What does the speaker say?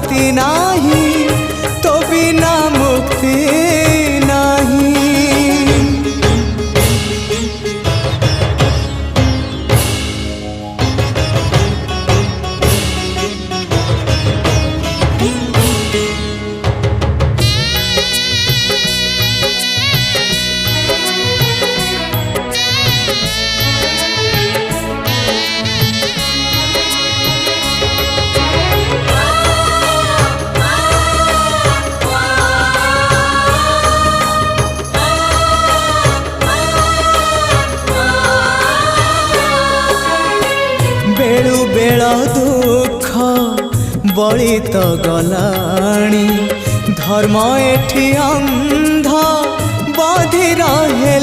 गति नाही तो बिना मुक्ति नाही। बेलु बेल दुख बड़ी तो गलाणी धर्म एठी अंध बधी रहे।